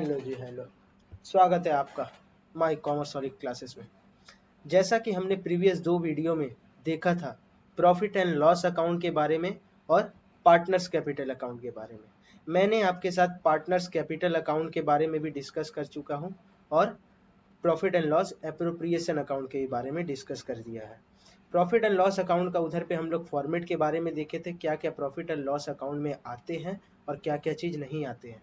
Hello जी hello. स्वागत है आपका माई कॉमर्स वाली क्लासेस में। जैसा कि हमने प्रीवियस 2 वीडियो में देखा था प्रॉफिट एंड लॉस अकाउंट के बारे में और पार्टनर्स कैपिटल अकाउंट के बारे में, मैंने आपके साथ पार्टनर्स कैपिटल अकाउंट के बारे में भी डिस्कस कर चुका हूं और profit and loss appropriation account के बारे में डिस्कस कर दिया है। प्रॉफिट एंड लॉस अकाउंट का उधर पे हम लोग फॉर्मेट के बारे में देखे थे, क्या क्या प्रॉफिट एंड लॉस अकाउंट में आते हैं और क्या क्या चीज़ नहीं आते हैं।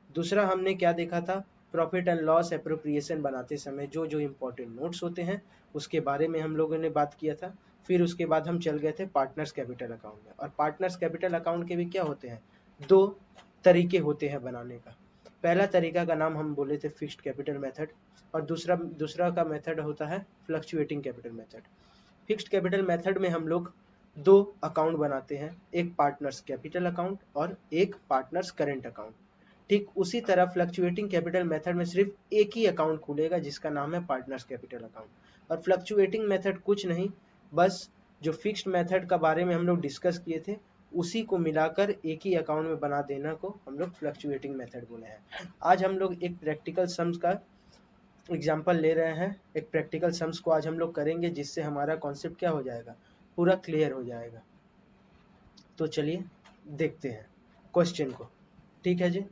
दूसरा हमने क्या देखा था, प्रॉफिट एंड लॉस एप्रोप्रिएशन बनाते समय जो जो इम्पोर्टेंट नोट्स होते हैं उसके बारे में हम लोगों ने बात किया था। फिर उसके बाद हम चल गए थे पार्टनर्स कैपिटल अकाउंट में, और पार्टनर्स कैपिटल अकाउंट के भी क्या होते हैं, 2 तरीके होते हैं बनाने का। पहला तरीका का नाम हम बोले थे फिक्स्ड कैपिटल मेथड, और दूसरा का मेथड होता है fluctuating capital method. Fixed capital method में हम लोग 2 अकाउंट बनाते हैं, एक पार्टनर्स कैपिटल अकाउंट और एक पार्टनर्स करेंट अकाउंट। ठीक उसी तरह फ्लक्चुएटिंग कैपिटल मेथड में सिर्फ एक ही अकाउंट खुलेगा जिसका नाम है पार्टनर्स कैपिटल अकाउंट। और फ्लक्चुएटिंग मेथड कुछ नहीं, बस जो फिक्स्ड मेथड का बारे में हम लोग डिस्कस किए थे उसी को मिलाकर एक ही अकाउंट में बना देना को हम लोग फ्लक्चुएटिंग मेथड बोले हैं। आज हम लोग एक प्रैक्टिकल सम्स का एग्जाम्पल ले रहे हैं, एक प्रैक्टिकल सम्स को आज हम लोग करेंगे जिससे हमारा कॉन्सेप्ट क्या हो जाएगा, पूरा क्लियर हो जाएगा। तो चलिए देखते हैं क्वेश्चन को। ठीक है जी।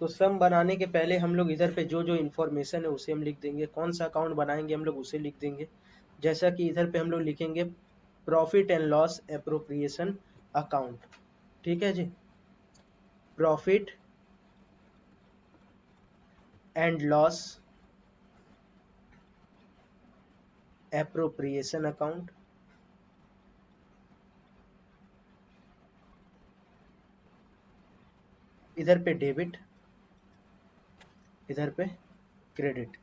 तो सम बनाने के पहले हम लोग इधर पे जो जो इन्फॉर्मेशन है उसे हम लिख देंगे, कौन सा अकाउंट बनाएंगे हम लोग उसे लिख देंगे। जैसा कि इधर पे हम लोग लिखेंगे profit and loss appropriation account. ठीक है जी, profit and loss appropriation account. इधर पे डेबिट, इधर पे क्रेडिट,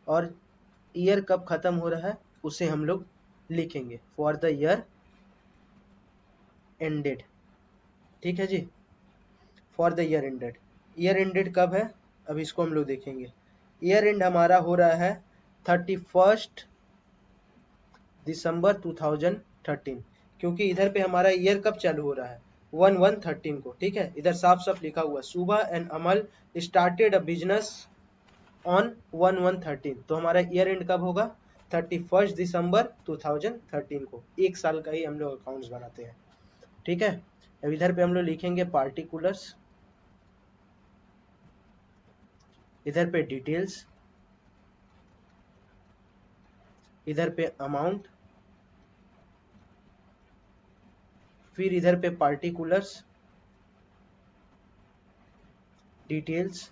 और ईयर कब खत्म हो रहा है उसे हम लोग लिखेंगे फॉर द ईयर एंडेड। ठीक है जी, for the year ended. Year ended कब है, अब इसको हम लोग देखेंगे। ईयर एंड हमारा हो रहा है 31 दिसंबर 2013, क्योंकि इधर पे हमारा ईयर कब चालू हो रहा है, 1/1/13 को। ठीक है, इधर साफ साफ लिखा हुआ सुबह and Amal started a business on 1/1/13, तो हमारा ईयर एंड कब होगा, 31 दिसंबर 2013 को। एक साल का ही हम लोग अकाउंट्स बनाते हैं। ठीक है, अब इधर पे हम लोग लिखेंगे पार्टिकुलर्स, इधर पे डिटेल्स, इधर पे अमाउंट, फिर इधर पे पार्टिकुलर्स, डिटेल्स,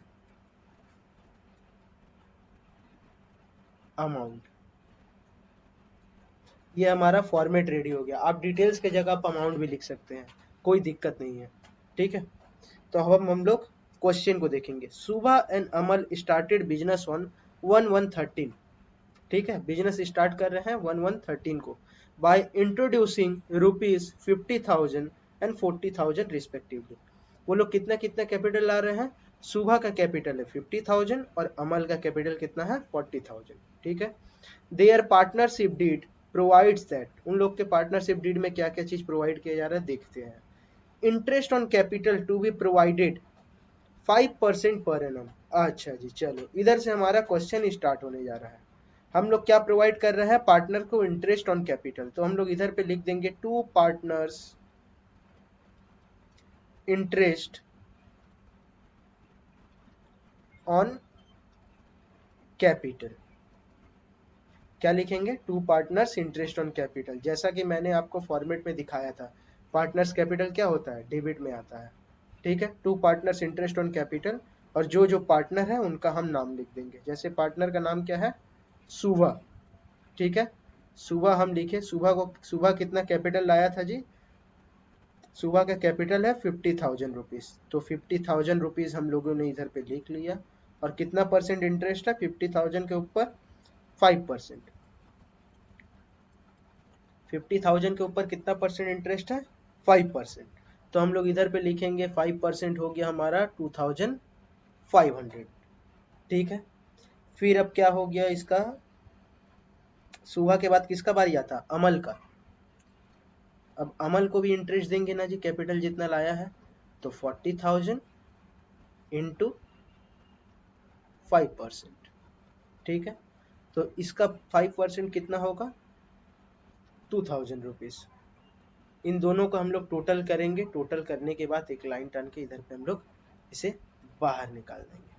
अमाउंट। ये हमारा फॉर्मेट रेडी हो गया। आप डिटेल्स के जगह आप अमाउंट भी लिख सकते हैं, कोई दिक्कत नहीं है। ठीक है, तो अब हम लोग क्वेश्चन को देखेंगे। सुबह and Amal started business on 1/1/13। ठीक है, बिजनेस स्टार्ट कर रहे हैं 1/1/13 को बाय इंट्रोड्यूसिंग ₹50,000 एंड 40,000 रिस्पेक्टिवली। वो लोग कितना कितना कैपिटल ला रहे हैं, सुबह का कैपिटल है 50,000 और अमल का कैपिटल कितना है 40,000। ठीक है, their partnership deed provides that, उन लोग के पार्टनरशिप डीड में क्या क्या चीज प्रोवाइड किया जा रहा है देखते हैं। Interest on capital to be provided 5% per annum. अच्छा जी, चलो इधर से हमारा क्वेश्चन स्टार्ट होने जा रहा है। हम लोग क्या प्रोवाइड कर रहे हैं पार्टनर को, इंटरेस्ट ऑन कैपिटल। तो हम लोग इधर पे लिख देंगे to partners interest on capital. क्या लिखेंगे, to partners interest on capital. जैसा कि मैंने आपको फॉर्मेट में दिखाया था, पार्टनर्स कैपिटल क्या होता है, डेबिट में आता है। ठीक है, to partners interest on capital, और जो जो पार्टनर है उनका हम नाम लिख देंगे। जैसे पार्टनर का नाम क्या है, सुबह। ठीक है, सुबह हम लिखे, सुबह कितना कैपिटल लाया था जी, सुबह का कैपिटल है 50,000 रुपीज। तो 50,000 रुपीज हम लोगों ने इधर पे लिख लिया, और कितना परसेंट इंटरेस्ट है 50,000 के ऊपर, 5%। 50,000 के ऊपर कितना परसेंट इंटरेस्ट है, 5%। तो हम लोग इधर पे लिखेंगे 5% हो गया हमारा 2,500। ठीक है, फिर अब क्या हो गया इसका, सुबह के बाद किसका बारी आता, अमल का। अब अमल को भी इंटरेस्ट देंगे ना जी, कैपिटल जितना लाया है, तो 40,000 इंटू 5%, ठीक है। तो इसका 5% कितना होगा, 2,000 रुपीज। इन दोनों को हम लोग टोटल करेंगे, टोटल करने के बाद एक लाइन टान के इधर पे हम लोग इसे बाहर निकाल देंगे।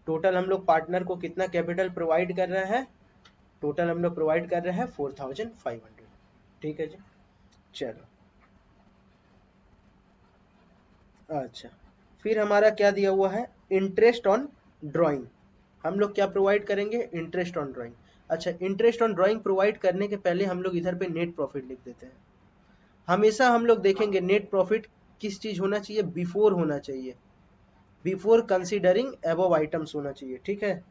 टोटल हम लोग पार्टनर को कितना कैपिटल प्रोवाइड कर रहे हैं, टोटल हम लोग प्रोवाइड कर रहे हैं 4,500, ठीक है जी। चलो अच्छा, फिर हमारा क्या दिया हुआ है, इंटरेस्ट ऑन ड्राइंग। हम लोग क्या प्रोवाइड करेंगे, इंटरेस्ट ऑन ड्राइंग। अच्छा, इंटरेस्ट ऑन ड्राइंग प्रोवाइड करने के पहले हम लोग इधर पे नेट प्रॉफिट लिख देते हैं। हमेशा हम लोग देखेंगे नेट प्रॉफिट किस चीज होना चाहिए, बिफोर होना चाहिए, बिफोर कंसीडरिंग अबव आइटम्स होना चाहिए, ठीक है।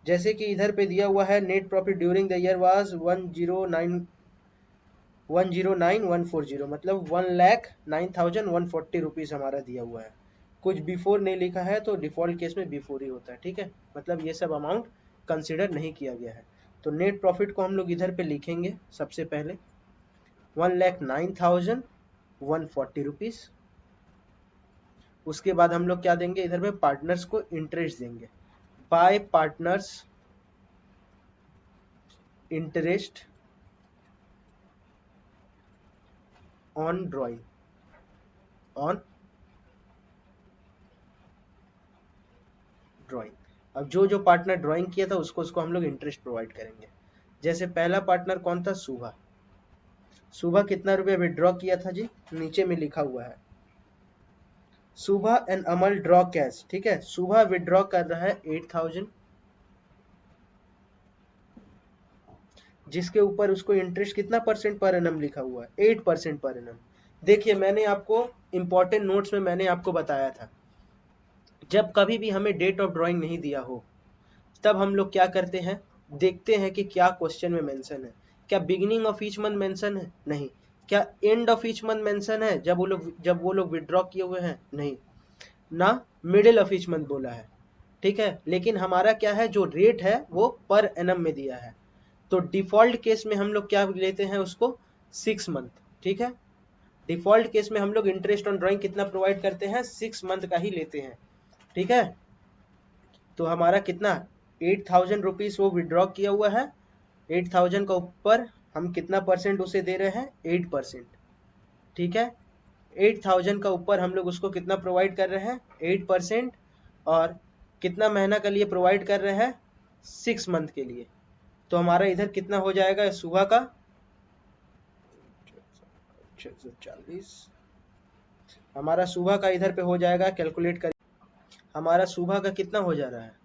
जैसे कि इधर पे दिया हुआ है net profit during the year was 109,140, मतलब 1,09,140 रुपीज हमारा दिया हुआ है। कुछ बिफोर नहीं लिखा है तो डिफॉल्ट केस में बिफोर ही होता है, ठीक है। मतलब ये सब अमाउंट कंसिडर नहीं किया गया है। तो नेट प्रॉफिट को हम लोग इधर पे लिखेंगे सबसे पहले 1,09,140 रुपीज। उसके बाद हम लोग क्या देंगे, इधर पे पार्टनर्स को इंटरेस्ट देंगे, bye partners interest on drawing, on drawing. अब जो जो पार्टनर ड्राइंग किया था उसको हम लोग इंटरेस्ट प्रोवाइड करेंगे। जैसे पहला पार्टनर कौन था, सुबह। सुबह कितना रुपया विड्रॉ किया था जी, नीचे में लिखा हुआ है, सुबह एंड अमल ड्रॉ कैश, ठीक है। सुबह विड्रॉ कर रहा है 8,000, जिसके ऊपर उसको इंटरेस्ट कितना परसेंट पर एनम लिखा हुआ है, 8% पर एनम। देखिए मैंने आपको इंपॉर्टेंट नोट्स में मैंने आपको बताया था, जब कभी भी हमें डेट ऑफ ड्राइंग नहीं दिया हो तब हम लोग क्या करते हैं, देखते हैं कि क्या क्वेश्चन में मेंशन है। क्या beginning of each month mention है, नहीं। क्या end of each month mention है, जब वो लोग विड्रॉ किए हुए हैं, नहीं। ना मिडिल ऑफ ईच मंथ बोला है, ठीक है। लेकिन हमारा क्या है, जो रेट है वो पर एनम में दिया है। तो डिफॉल्ट केस में हम लोग क्या लेते हैं उसको, 6 मंथ, ठीक है। डिफॉल्ट केस में हम लोग इंटरेस्ट ऑन ड्राइंग कितना प्रोवाइड करते हैं, 6 मंथ का ही लेते हैं, ठीक है। तो हमारा कितना, 8,000 रुपीज वो विड्रॉ किया हुआ है, 8,000 का ऊपर हम कितना परसेंट उसे दे रहे हैं, 8%, ठीक है। 8,000 का ऊपर हम लोग उसको कितना प्रोवाइड कर रहे हैं, 8%। और कितना महीना के लिए प्रोवाइड कर रहे हैं, 6 मंथ के लिए। तो हमारा इधर कितना हो जाएगा, सुबह का 640, हमारा सुबह का इधर पे हो जाएगा, कैलकुलेट कर, हमारा सुबह का कितना हो जा रहा है,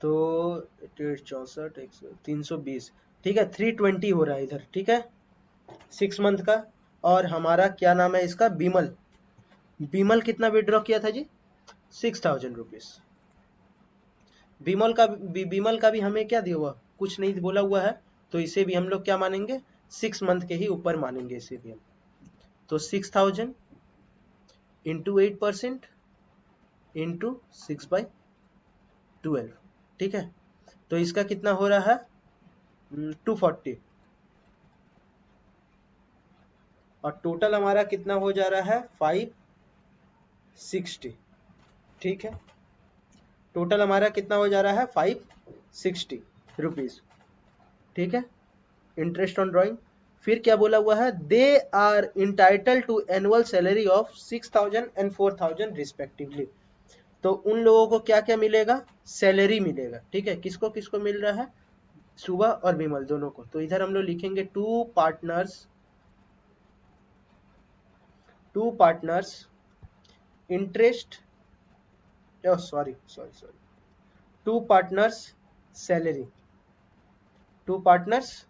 तो 64, 320, ठीक है, 320 हो रहा है इधर, ठीक है, 6 मंथ का। और हमारा क्या नाम है इसका, बीमल। बीमल कितना विड्रॉ किया था जी, 6,000 रुपीज। बीमल का भी हमें क्या दिया हुआ, कुछ नहीं बोला हुआ है, तो इसे भी हम लोग क्या मानेंगे, 6 मंथ के ही ऊपर मानेंगे इसे भी हम। तो 6,000 इंटू 8% इंटू 6/12, ठीक है। तो इसका कितना हो रहा है, 240। और टोटल हमारा कितना हो जा रहा है, 560, ठीक है। टोटल हमारा कितना हो जा रहा है, 560 रुपीज, ठीक है, इंटरेस्ट ऑन ड्राइंग। फिर क्या बोला हुआ है, they are entitled to annual salary of 6,000 and 4,000 respectively. तो उन लोगों को क्या क्या मिलेगा, सैलरी मिलेगा, ठीक है। किसको किसको मिल रहा है, सुबह और विमल दोनों को। तो इधर हम लोग लिखेंगे to partners interest, sorry, to partners salary, to partners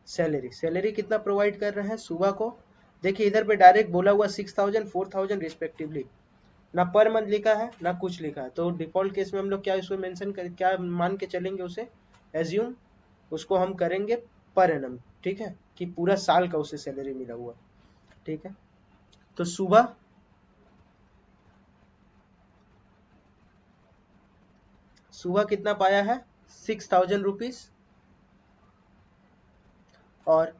salary. Salary कितना प्रोवाइड कर रहे हैं, सुबह को। देखिए इधर पे डायरेक्ट बोला हुआ 6,000 4,000 रिस्पेक्टिवली, ना पर मंथ लिखा है ना कुछ लिखा है। तो डिफॉल्ट केस में हम लोग क्या इसको मेंशन कर, क्या मान के चलेंगे उसे, एज्यूम उसको हम करेंगे पर एनम, ठीक है, कि पूरा साल का उसे सैलरी मिला हुआ, ठीक है। तो सुबह कितना पाया है, 6,000 रुपीज। और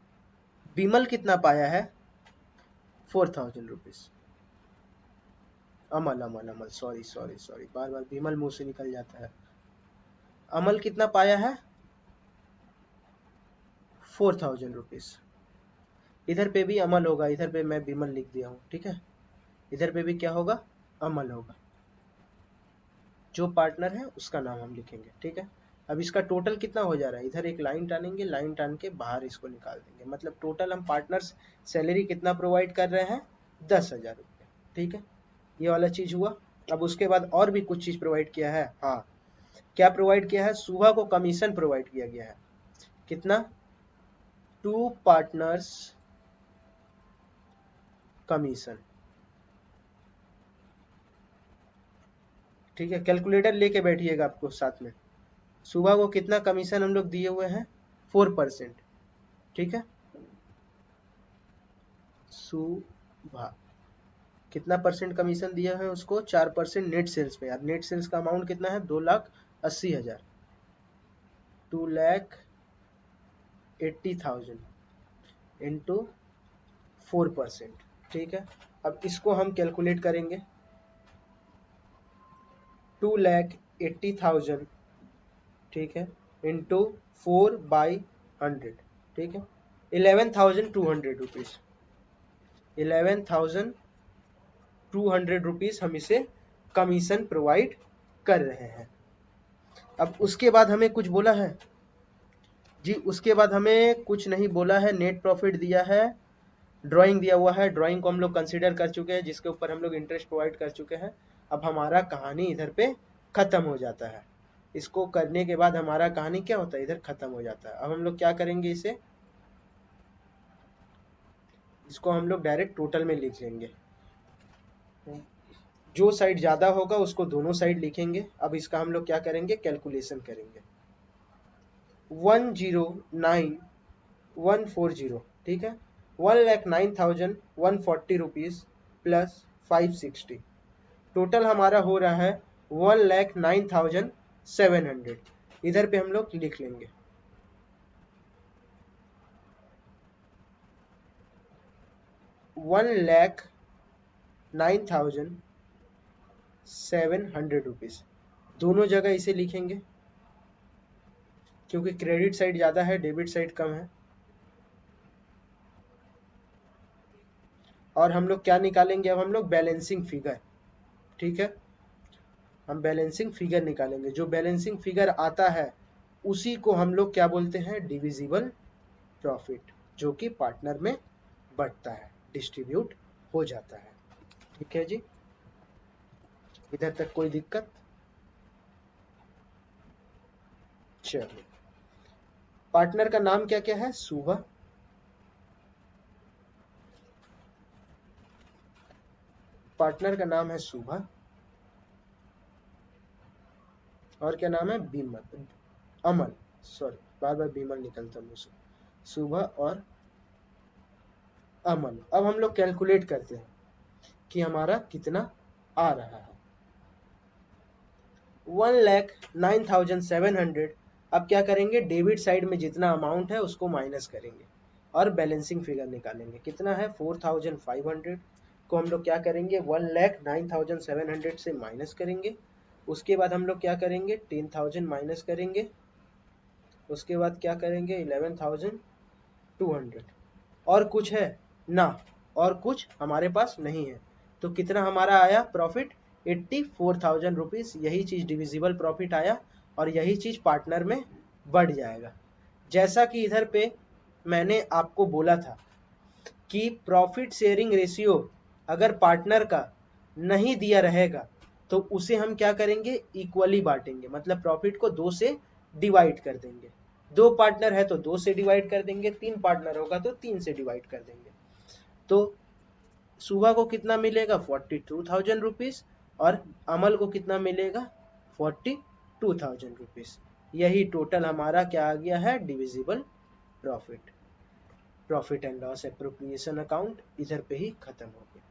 विमल कितना पाया है, 4,000 रुपीज। अमल अमल अमल सॉरी सॉरी सॉरी, बार बार विमल मुंह से निकल जाता है। अमल कितना पाया है? 4,000 रुपीज। इधर पे भी अमल होगा, इधर पे मैं विमल लिख दिया हूँ, ठीक है। इधर पे भी क्या होगा? अमल होगा। जो पार्टनर है उसका नाम हम लिखेंगे, ठीक है। अब इसका टोटल कितना हो जा रहा है, इधर एक लाइन टानेंगे, लाइन टान के बाहर इसको निकाल देंगे। मतलब टोटल हम पार्टनर्स सैलरी कितना प्रोवाइड कर रहे हैं? 10,000 रुपये, ठीक है। ये वाला चीज हुआ। अब उसके बाद और भी कुछ चीज प्रोवाइड किया है। हाँ, क्या प्रोवाइड किया है? सुबह को कमीशन प्रोवाइड किया गया है। कितना? 2 पार्टनर्स कमीशन, ठीक है। कैलकुलेटर लेके बैठिएगा आपको साथ में। सुबह को कितना कमीशन हम लोग दिए हुए हैं? 4%, ठीक है। सुबह कितना परसेंट कमीशन दिया है उसको? 4% नेट सेल्स पे। यार नेट सेल्स का अमाउंट कितना है? 2,80,000, 2,80,000 इंटू 4%, ठीक है। अब इसको हम कैलकुलेट करेंगे। 2,80,000, ठीक है, इंटू 4/100, ठीक है। 11,200 रुपीज, 11,200 रुपीज हम इसे कमीशन प्रोवाइड कर रहे हैं। अब उसके बाद हमें कुछ बोला है जी? उसके बाद हमें कुछ नहीं बोला है। नेट प्रॉफिट दिया है, ड्राइंग दिया हुआ है, ड्राइंग को हम लोग कंसीडर कर चुके हैं, जिसके ऊपर हम लोग इंटरेस्ट प्रोवाइड कर चुके हैं। अब हमारा कहानी इधर पे खत्म हो जाता है। इसको करने के बाद हमारा कहानी क्या होता है? इधर खत्म हो जाता है। अब हम लोग क्या करेंगे? इसको हम लोग डायरेक्ट टोटल में लिख लेंगे। जो साइड ज्यादा होगा उसको दोनों साइड लिखेंगे। अब इसका हम लोग क्या करेंगे? कैलकुलेशन करेंगे। 109,140, ठीक है। 1,09,140 रुपीज प्लस 560, टोटल हमारा हो रहा है 1,09,700। इधर पे हम लोग लिख लेंगे 1,09,700 रुपीज। दोनों जगह इसे लिखेंगे क्योंकि क्रेडिट साइड ज्यादा है, डेबिट साइड कम है। और हम लोग क्या निकालेंगे? अब हम लोग बैलेंसिंग फिगर, ठीक है। हम बैलेंसिंग फिगर निकालेंगे। जो बैलेंसिंग फिगर आता है उसी को हम लोग क्या बोलते हैं? डिविजिबल प्रॉफिट, जो कि पार्टनर में बढ़ता है, डिस्ट्रीब्यूट हो जाता है, ठीक है जी। इधर तक कोई दिक्कत? चलिए, पार्टनर का नाम क्या क्या है? सुबह, पार्टनर का नाम है सुबह, और क्या नाम है? बीमल, अमल, सॉरी बार बार बीमल निकलता मुझे से। सुबह और अमल। अब हम लोग कैलकुलेट करते हैं कि हमारा कितना आ रहा है। 1,09,700। अब क्या करेंगे? डेबिट साइड में जितना अमाउंट है उसको माइनस करेंगे और बैलेंसिंग फिगर निकालेंगे। कितना है? 4,500 को हम लोग क्या करेंगे? 1,09,700 से माइनस करेंगे। उसके बाद हम लोग क्या करेंगे? 10,000 माइनस करेंगे। उसके बाद क्या करेंगे? 11,200। और कुछ है ना? और कुछ हमारे पास नहीं है। तो कितना हमारा आया प्रॉफिट? 84,000 रुपीज। यही चीज डिविजिबल प्रॉफिट आया और यही चीज पार्टनर में बढ़ जाएगा। जैसा कि इधर पे मैंने आपको बोला था कि प्रॉफिट शेयरिंग रेशियो अगर पार्टनर का नहीं दिया रहेगा तो उसे हम क्या करेंगे? इक्वली बांटेंगे। मतलब प्रॉफिट को 2 से डिवाइड कर देंगे। 2 पार्टनर है तो 2 से डिवाइड कर देंगे, 3 पार्टनर होगा तो 3 से डिवाइड कर देंगे। तो सुबह को कितना मिलेगा? 42,000 रुपीज और अमल को कितना मिलेगा? 42,000 रुपीज। यही टोटल हमारा क्या आ गया है? Divisible profit. Profit and loss appropriation account इधर पे ही खत्म हो गया।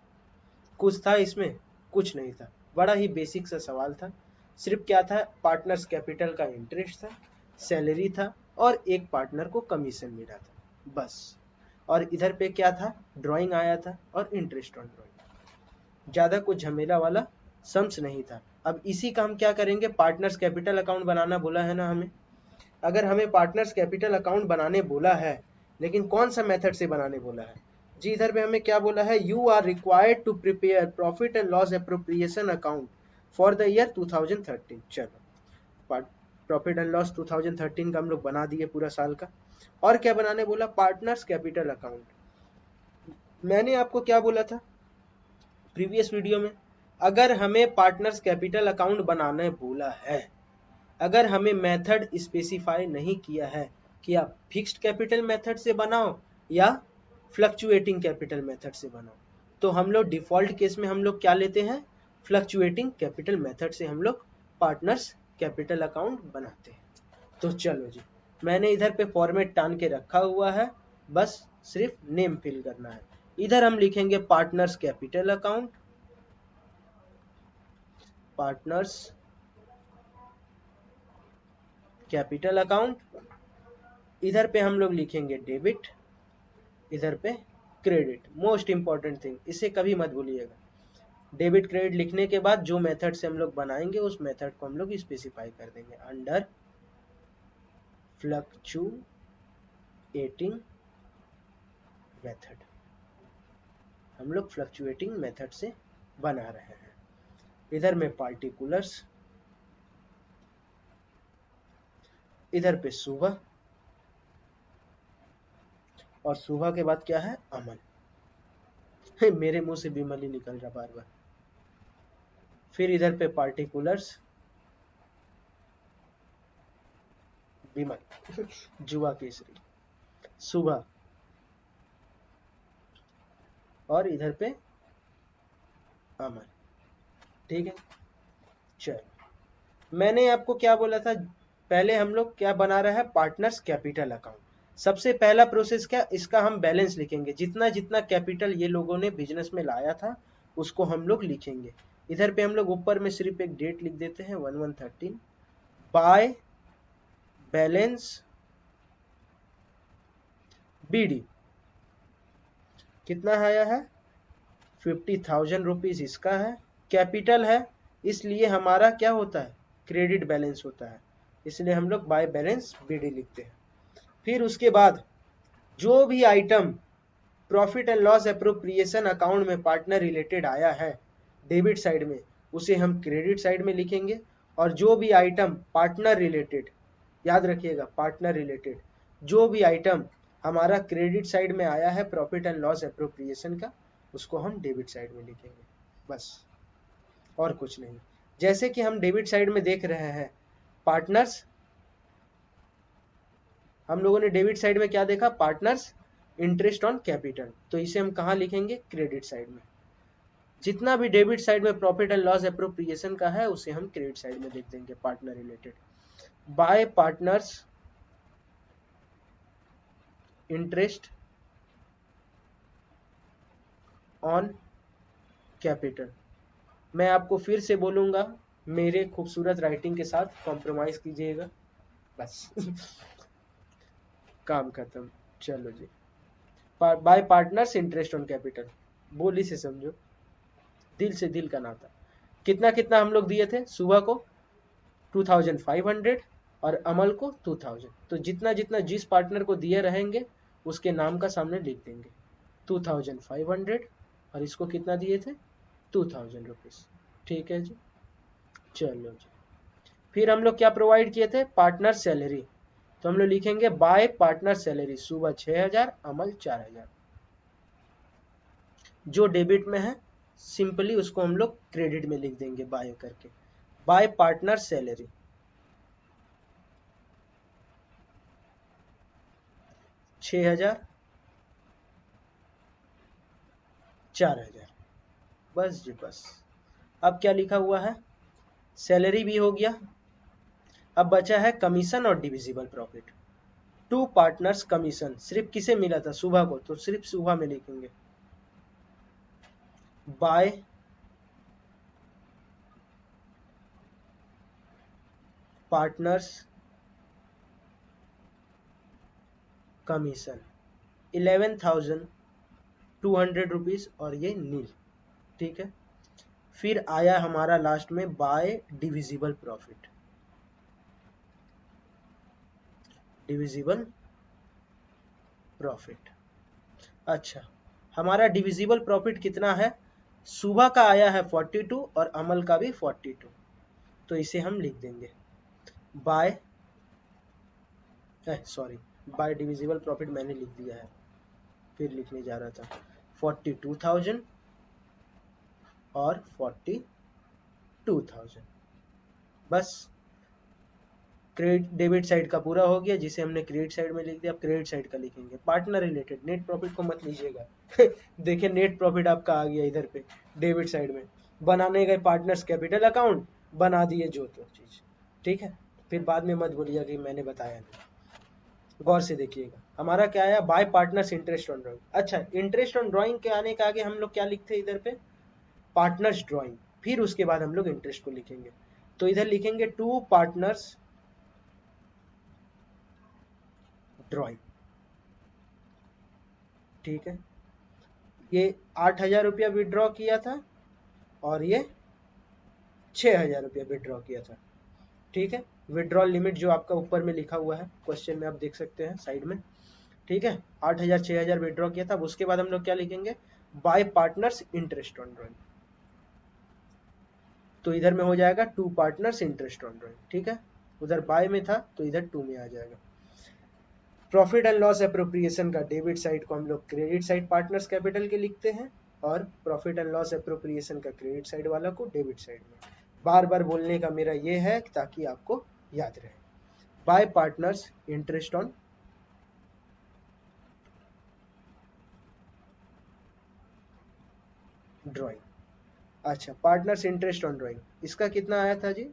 कुछ था इसमें? कुछ नहीं था, बड़ा ही बेसिक सा सवाल था। सिर्फ क्या था? पार्टनर्स कैपिटल का इंटरेस्ट था, सैलरी था और एक पार्टनर को कमीशन मिला था, बस। और इधर पे क्या था, ड्राइंग आया था और इंटरेस्ट ऑन ड्राइंग। ज़्यादा कुछ झमेला वाला सम्स नहीं था। अब इसी का हम क्या करेंगे, पार्टनर्स कैपिटल अकाउंट बनाना बोला है ना हमें। अगर हमें पार्टनर्स कैपिटल अकाउंट बनाने बोला है, लेकिन कौन सा मेथड से बनाने बोला है जी, इधर पे हमें क्या बोला है, you are required to prepare profit and loss appropriation account for the year 2013। चलो प्रॉफिट एंड लॉस 2013 का हम लोग बना दिए पूरा साल का। और क्या बनाने बोला, पार्टनर्स कैपिटल अकाउंट। मैंने आपको क्या बोला था प्रीवियस वीडियो में, अगर हमें पार्टनर्स कैपिटल अकाउंट बनाने बोला है, अगर हमें मेथड स्पेसिफाई नहीं किया है कि आप फिक्स्ड कैपिटल मेथड से बनाओ या फ्लक्चुएटिंग कैपिटल मेथड से बनाओ, तो हम लोग डिफॉल्ट केस में हम लोग क्या लेते हैं, फ्लक्चुएटिंग कैपिटल मेथड से हम लोग पार्टनर्स कैपिटल अकाउंट बनाते हैं। तो चलो जी, मैंने इधर पे फॉर्मेट टान के रखा हुआ है, बस सिर्फ नेम फिल करना है। इधर हम लिखेंगे partners capital account, partners capital account. इधर पे हम लोग लिखेंगे डेबिट, इधर पे क्रेडिट। मोस्ट इंपॉर्टेंट थिंग, इसे कभी मत भूलिएगा। डेबिट क्रेडिट लिखने के बाद जो मेथड से हम लोग बनाएंगे उस मेथड को हम लोग स्पेसिफाई कर देंगे अंडर फ्लक्चुएटिंग मेथड। हम लोग फ्लक्चुएटिंग मेथड से बना रहे हैं। इधर में पार्टिकुलर्स, इधर पे सुबह, और सुबह के बाद क्या है, अमल। मेरे मुंह से विमल ही निकल रहा बार बार। फिर इधर पे पार्टिकुलर्स, विमल जुआ केसरी, सुबह, और इधर पे अमल। ठीक है, चलो मैंने आपको क्या बोला था, पहले हम लोग क्या बना रहे हैं, पार्टनर्स कैपिटल अकाउंट। सबसे पहला प्रोसेस क्या, इसका हम बैलेंस लिखेंगे, जितना जितना कैपिटल ये लोगों ने बिजनेस में लाया था उसको हम लोग लिखेंगे। इधर पे हम लोग ऊपर में सिर्फ एक डेट लिख देते हैं 1113, बाय बैलेंस बीडी। कितना आया है, 50,000 रुपीज इसका है, कैपिटल है, इसलिए हमारा क्या होता है, क्रेडिट बैलेंस होता है, इसलिए हम लोग बाय बैलेंस बीडी लिखते हैं। फिर उसके बाद जो भी item profit and loss appropriation account में पार्टनर रिलेटेड आया है डेबिट साइड में, उसे हम क्रेडिट साइड में लिखेंगे। और जो भी आइटम पार्टनर रिलेटेड, याद रखिएगा पार्टनर रिलेटेड, जो भी आइटम हमारा क्रेडिट साइड में आया है प्रॉफिट एंड लॉस एप्रोप्रिएशन का, उसको हम डेबिट साइड में लिखेंगे, बस और कुछ नहीं। जैसे कि हम डेबिट साइड में देख रहे हैं पार्टनर्स, हम लोगों ने डेबिट साइड में क्या देखा, पार्टनर्स इंटरेस्ट ऑन कैपिटल, तो इसे हम कहाँ लिखेंगे, क्रेडिट साइड में। जितना भी डेबिट साइड में प्रॉफिट एंड लॉस एप्रोप्रिएशन का है उसे हम क्रेडिट साइड में लिख देंगे, partner related. Bye partners interest on capital. मैं आपको फिर से बोलूंगा, मेरे खूबसूरत राइटिंग के साथ कॉम्प्रोमाइज कीजिएगा, बस काम खत्म। चलो जी, by partners interest on capital, बोली से समझो, दिल से दिल का नाता। कितना कितना हम लोग दिए थे, सुबह को 2500 और अमल को 2000, तो जितना जितना जिस पार्टनर को दिए रहेंगे उसके नाम का सामने लिख देंगे 2500, और इसको कितना दिए थे, 2000 रुपीज। ठीक है जी, चलो जी। फिर हम लोग क्या प्रोवाइड किए थे, पार्टनर सैलरी, तो हम लोग लिखेंगे बाय पार्टनर सैलरी, सुबह 6000, अमल 4000। जो डेबिट में है सिंपली उसको हम लोग क्रेडिट में लिख देंगे बाय करके, बाय पार्टनर सैलरी 6000, 4000, बस जी बस। अब क्या लिखा हुआ है, सैलरी भी हो गया, अब बचा है कमीशन और divisible profit. To partners commission सिर्फ किसे मिला था, सुबह को, तो सिर्फ सुबह में लिखेंगे बाय पार्टनर्स कमीशन 11,200 और ये नील। ठीक है, फिर आया हमारा लास्ट में bye divisible profit. Divisible profit, अच्छा हमारा डिविजिबल प्रॉफिट कितना है, सुबह का आया है 42 और अमल का भी 42, तो इसे हम लिख देंगे by sorry by divisible profit मैंने लिख दिया है, फिर लिखने जा रहा था 42,000 और 42,000। बस क्रेडिट डेबिट साइड का पूरा हो गया, जिसे हमने क्रेडिट साइड में लिख दिया। अब क्रेडिट साइड का लिखेंगे पार्टनर रिलेटेड, नेट प्रॉफिट को मत लीजिएगा देखिए नेट प्रॉफिट आपका आ गया इधर पे डेबिट साइड में, बनाने गए पार्टनर्स कैपिटल अकाउंट, बना दिए जो तो चीज। ठीक है, फिर बाद में मत बोलिएगा कि मैंने बताया नहीं। गौर से देखिएगा हमारा क्या आया, bye partners interest on drawing. अच्छा, इंटरेस्ट ऑन ड्रॉइंग के आने के आगे हम लोग क्या लिखते हैं इधर पे, पार्टनर्स ड्रॉइंग, फिर उसके बाद हम लोग इंटरेस्ट को लिखेंगे। तो इधर लिखेंगे टू पार्टनर्स ड्रॉइंग। ठीक है, ये 8,000 विड्रॉ किया था और ये 6,000 रुपया विड्रॉ किया था। ठीक है, विड्रॉल लिमिट जो आपका ऊपर में लिखा हुआ है क्वेश्चन में आप देख सकते हैं साइड में। ठीक है, 8,000 6,000 विड्रॉ किया था। उसके बाद हम लोग क्या लिखेंगे, by partners interest on drawing. तो इधर में हो जाएगा to partners interest on drawing. ठीक है, उधर बाय में था तो इधर टू में आ जाएगा। प्रॉफिट एंड लॉस एप्रोप्रिएशन का डेबिट साइड को हम लोग क्रेडिट साइड पार्टनर्स कैपिटल के लिखते हैं, और प्रॉफिट एंड लॉस एप्रोप्रिएशन का क्रेडिट साइड वाला को डेबिट साइड में। बार बार बोलने का मेरा ये है ताकि आपको याद रहे। Bye partners interest on drawing. अच्छा, पार्टनर्स इंटरेस्ट ऑन ड्रॉइंग, इसका कितना आया था जी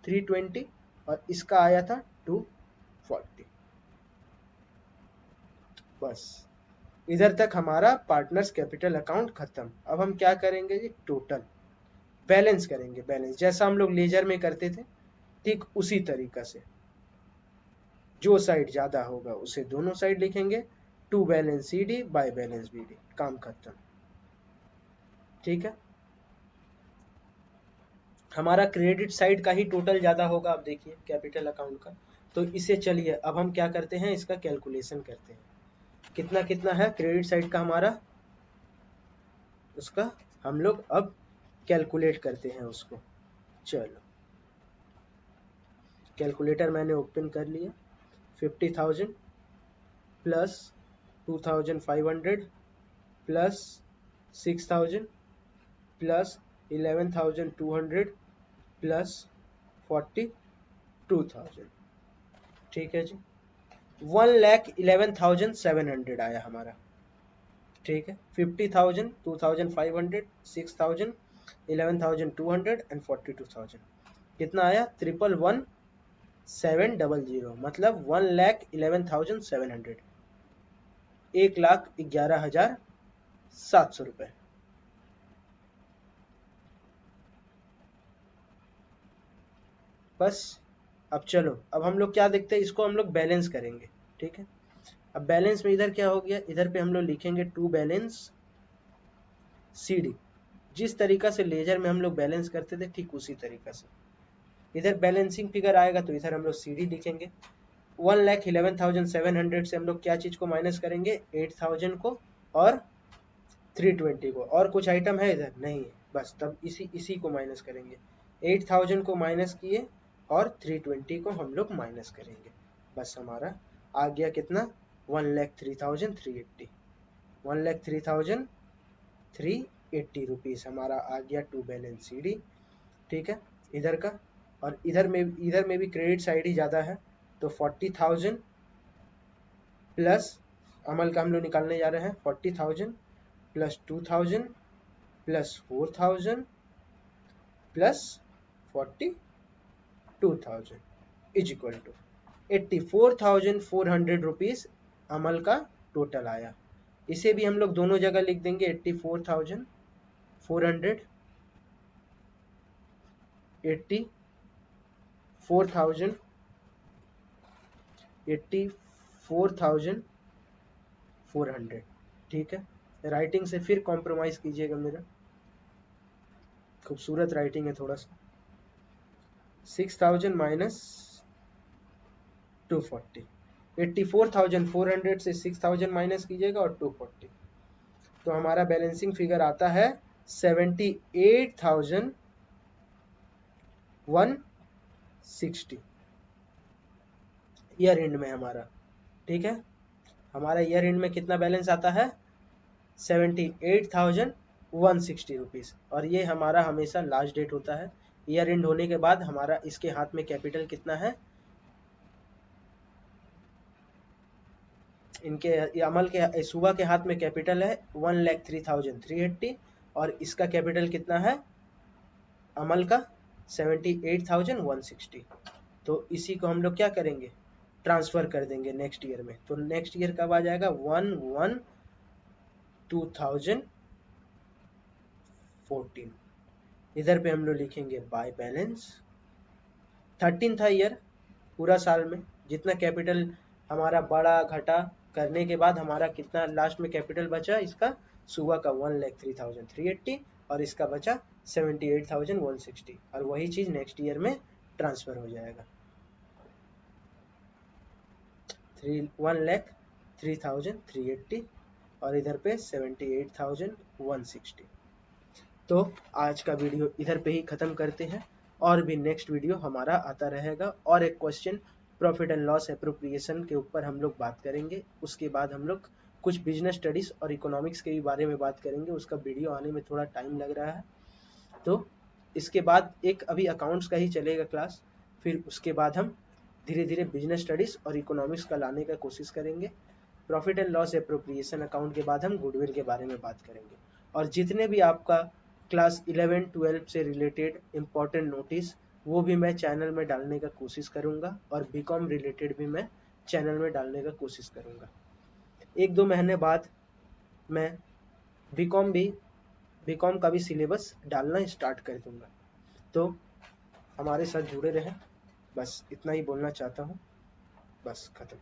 320 और इसका आया था 240। बस इधर तक हमारा पार्टनर्स कैपिटल अकाउंट खत्म। अब हम क्या करेंगे जी, टोटल बैलेंस करेंगे। बैलेंस जैसा हम लोग लेजर में करते थे ठीक उसी तरीका से, जो साइड ज्यादा होगा उसे दोनों साइड लिखेंगे, to balance C D by balance B D, काम खत्म। ठीक है, हमारा क्रेडिट साइड का ही टोटल ज्यादा होगा, आप देखिए कैपिटल अकाउंट का। तो इसे चलिए अब हम क्या करते हैं, इसका कैलकुलेशन करते हैं। कितना कितना है क्रेडिट साइड का हमारा, उसका हम लोग अब कैलकुलेट करते हैं उसको। चलो कैलकुलेटर मैंने ओपन कर लिया। 50,000 प्लस 2,500 प्लस 6,000 प्लस 11,200 प्लस 42,000। ठीक है जी, 1,11,700 आया हमारा। ठीक है, 50,000 2,500 6,000 11,200 एंड 42,000 कितना आया, 1,11,700, मतलब 1,11,700, 1,11,700 रुपए। बस अब चलो, अब हम लोग क्या देखते हैं, इसको हम लोग बैलेंस करेंगे। ठीक है, अब बैलेंस में इधर क्या हो गया, इधर पे हम लोग लिखेंगे टू बैलेंस सी डी। जिस तरीका से लेजर में हम लोग बैलेंस करते थे ठीक उसी तरीका से इधर बैलेंसिंग फिगर आएगा, तो इधर हम लोग सी डी लिखेंगे। 1,11,700 से हम लोग क्या चीज को माइनस करेंगे, 8,000 को और 320 को। और कुछ आइटम है इधर नहीं है, बस तब इसी को माइनस करेंगे। 8,000 को माइनस किए और 320 को हम लोग माइनस करेंगे। बस हमारा आ गया कितना, 1,03,380, 1,03,380 रुपीज हमारा आ गया टू बैलेंस सी डी। ठीक है, इधर का, और इधर में भी क्रेडिट साइड ही ज़्यादा है, तो 40,000 प्लस अमल का हम लोग निकालने जा रहे हैं, 40,000 plus 2,000 plus 4,000 plus 42,000 is equal to 84,400 rupees Amal का टोटल आया। इसे भी हम लोग दोनों जगह लिख देंगे, 84,400 84,400 400। ठीक है, राइटिंग से फिर कॉम्प्रोमाइज कीजिएगा, मेरा खूबसूरत राइटिंग है थोड़ा सा। 6000 माइनस 240, 84,400 से 6000 माइनस कीजिएगा और 240, तो हमारा बैलेंसिंग फिगर आता है 78,160 ईयर एंड में हमारा। ठीक है, हमारा ईयर एंड में कितना बैलेंस आता है 78,160 रुपीज़, और ये हमारा हमेशा लास्ट डेट होता है। ईयर एंड होने के बाद हमारा इसके हाथ में कैपिटल कितना है, इनके अमल के सुबह के हाथ में कैपिटल है 1,03,380, और इसका कैपिटल कितना है अमल का 78,160। तो इसी को हम लोग क्या करेंगे, ट्रांसफर कर देंगे नेक्स्ट ईयर में। तो नेक्स्ट ईयर कब आ जाएगा 1/1/2014। इधर पे हम लोग लिखेंगे बाय बैलेंस। 13 था ईयर पूरा साल में, जितना कैपिटल हमारा बड़ा घटा करने के बाद हमारा कितना लास्ट में कैपिटल बचा, इसका सुबह का 1,03,380 और इसका बचा 78,160, और वही चीज नेक्स्ट ईयर में ट्रांसफर हो जाएगा 1,03,380 और इधर पे 78,160। तो आज का वीडियो इधर पे ही ख़त्म करते हैं, और भी नेक्स्ट वीडियो हमारा आता रहेगा, और एक question profit and loss appropriation के ऊपर हम लोग बात करेंगे। उसके बाद हम लोग कुछ बिजनेस स्टडीज़ और इकोनॉमिक्स के भी बारे में बात करेंगे, उसका वीडियो आने में थोड़ा टाइम लग रहा है। तो इसके बाद एक अभी अकाउंट्स का ही चलेगा क्लास, फिर उसके बाद हम धीरे धीरे बिजनेस स्टडीज़ और इकोनॉमिक्स का लाने का कोशिश करेंगे। Profit and loss appropriation account के बाद हम गुडविल के बारे में बात करेंगे, और जितने भी आपका क्लास 11-12 से रिलेटेड इम्पॉर्टेंट नोटिस वो भी मैं चैनल में डालने का कोशिश करूंगा, और बीकॉम रिलेटेड भी मैं चैनल में डालने का कोशिश करूंगा। 1-2 महीने बाद मैं बीकॉम का भी सिलेबस डालना स्टार्ट कर दूंगा। तो हमारे साथ जुड़े रहें, बस इतना ही बोलना चाहता हूँ, बस खत्म।